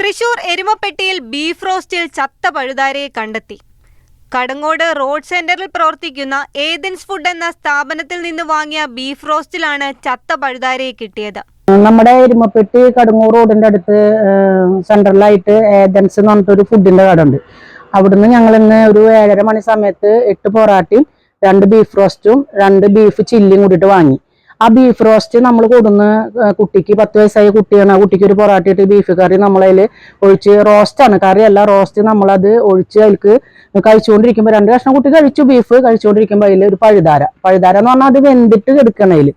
Thrissur എരുമപ്പെട്ടിയിൽ beef റോസ്റ്റിൽ ചത്ത പഴുതാരയെ കണ്ടെത്തി. Kadangode road സെന്ററിൽ പ്രവർത്തിക്കുന്ന ഏതൻസ് ഫുഡ് എന്ന സ്ഥാപനത്തിൽ നിന്ന് വാങ്ങിയ ബീഫ് റോസ്റ്റിലാണ് ചത്ത പഴുതാരയെ കിട്ടിയത്. നമ്മുടെ എരുമപ്പെട്ടി കടങ്ങൂർ റോഡിന്റെ അടുത്ത് സെൻട്രലായിട്ട് ഏതൻസ് എന്ന് പറഞ്ഞിട്ടൊരു ഫുഡിന്റെ കട ഉണ്ട്. അവിടുന്ന് ഞങ്ങൾ ഇന്ന് ഒരു 7:30 മണി സമയത്ത് 8 പൊറാട്ടയും 2 ബീഫ് റോസ്റ്റും 2 ബീഫ് ചില്ലിയും കൂടിയിട്ട് വാങ്ങി. ആ ബീഫ് റോസ്റ്റ് നമ്മൾ കൊടുന്ന് കുട്ടിക്ക് 10 വയസ്സായ കുട്ടിയാണ്. ആ കുട്ടിക്ക് ഒരു പൊറാട്ട ഇട്ട് ബീഫ് കറി നമ്മളതിൽ ഒഴിച്ച്, റോസ്റ്റാണ് കറിയല്ല, റോസ്റ്റ് നമ്മളത് ഒഴിച്ച് അതിലേക്ക് കഴിച്ചുകൊണ്ടിരിക്കുമ്പോൾ 2 കഷ്ണം കുട്ടി കഴിച്ചു. ബീഫ് കഴിച്ചുകൊണ്ടിരിക്കുമ്പോൾ അതിൽ ഒരു പഴുതാര എന്ന് പറഞ്ഞാൽ അത് വെന്തിട്ട് കിടക്കണതിൽ.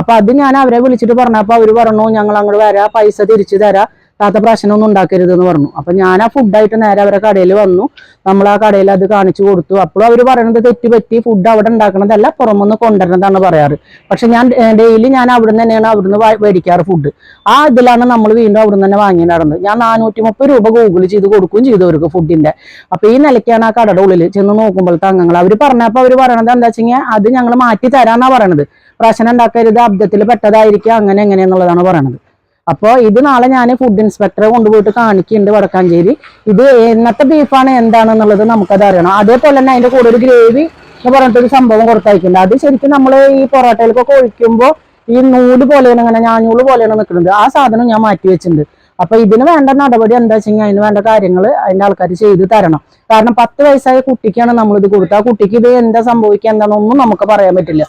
അപ്പൊ അത് ഞാൻ അവരെ വിളിച്ചിട്ട് പറഞ്ഞപ്പോൾ അവർ പറഞ്ഞു, ഞങ്ങൾ അങ്ങോട്ട് വരാം, പൈസ തിരിച്ചു തരാം, താത്ത പ്രശ്നമൊന്നും ഉണ്ടാക്കരുത് എന്ന് പറഞ്ഞു. അപ്പൊ ഞാൻ ആ ഫുഡായിട്ട് നേരെ അവരെ കടയിൽ വന്നു. നമ്മൾ ആ കടയിൽ അത് കാണിച്ചു കൊടുത്തു. അപ്പോഴും അവർ പറയുന്നത് തെറ്റുപറ്റി, ഫുഡ് അവിടെ ഉണ്ടാക്കണതല്ല, പുറമൊന്ന് കൊണ്ടുവരുന്നതാണ് പറയാറ്. പക്ഷെ ഞാൻ ഡെയിലി അവിടുന്ന് തന്നെയാണ് അവിടുന്ന് മേടിക്കാറ് ഫുഡ്. ആ ഇതിലാണ് നമ്മൾ വീണ്ടും അവിടുന്ന് തന്നെ വാങ്ങി നടന്നത്. ഞാൻ 430 രൂപ ഗൂഗിൾ ചെയ്ത് കൊടുക്കുകയും ചെയ്തു അവർക്ക് ഫുഡിന്റെ. അപ്പൊ ഈ നിലയ്ക്കാണ് ആ കടയുടെ ഉള്ളിൽ ചെന്ന് നോക്കുമ്പോഴത്തെ അംഗങ്ങൾ അവർ പറഞ്ഞപ്പോൾ അവർ പറയണത് എന്താ വെച്ചാൽ അത് ഞങ്ങൾ മാറ്റി തരാന്നാ പറയണത്. പ്രശ്നം ഉണ്ടാക്കരുത്, അബ്ദത്തിൽ പെട്ടതായിരിക്കും, അങ്ങനെ എങ്ങനെയെന്നുള്ളതാണ് പറയണത്. അപ്പോൾ ഇത് നാളെ ഞാൻ ഫുഡ് ഇൻസ്പെക്ടറെ കൊണ്ടുപോയിട്ട് കാണിക്കുന്നുണ്ട് വടക്കാഞ്ചേരി. ഇത് എന്നത്തെ ബീഫാണ് എന്താണെന്നുള്ളത് നമുക്കത് അറിയണം. അതേപോലെ തന്നെ അതിന്റെ കൂടെ ഒരു ഗ്രേവി എന്ന് പറഞ്ഞിട്ടൊരു സംഭവം കൊടുത്തയക്കുന്നുണ്ട്. അത് ശരിക്കും നമ്മൾ ഈ പൊറോട്ടയിലൊക്കെ ഒഴിക്കുമ്പോൾ ഈ നൂല് പോലെയാണ്, ഇങ്ങനെ ഞാഞ്ഞൂല് പോലെയാണ് നിൽക്കുന്നത്. ആ സാധനം ഞാൻ മാറ്റി വെച്ചിട്ടുണ്ട്. അപ്പൊ ഇതിന് വേണ്ട നടപടി എന്താ വെച്ച് കഴിഞ്ഞാൽ അതിന് വേണ്ട കാര്യങ്ങൾ അതിന്റെ ആൾക്കാർ ചെയ്ത് തരണം. കാരണം 10 വയസ്സായ കുട്ടിക്കാണ് നമ്മളിത് കൊടുത്തത്. ആ കുട്ടിക്ക് ഇത് എന്താ സംഭവിക്കുക എന്താണെന്നൊന്നും നമുക്ക് പറയാൻ പറ്റില്ല.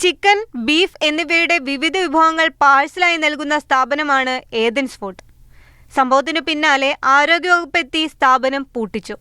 ചിക്കൻ, ബീഫ് എന്നിവയുടെ വിവിധ വിഭവങ്ങൾ പാഴ്സലായി നൽകുന്ന സ്ഥാപനമാണ് ഏതൻസ് ഫുഡ്. സംഭവത്തിനു പിന്നാലെ ആരോഗ്യവകുപ്പ് എത്തി സ്ഥാപനം പൂട്ടിച്ചു.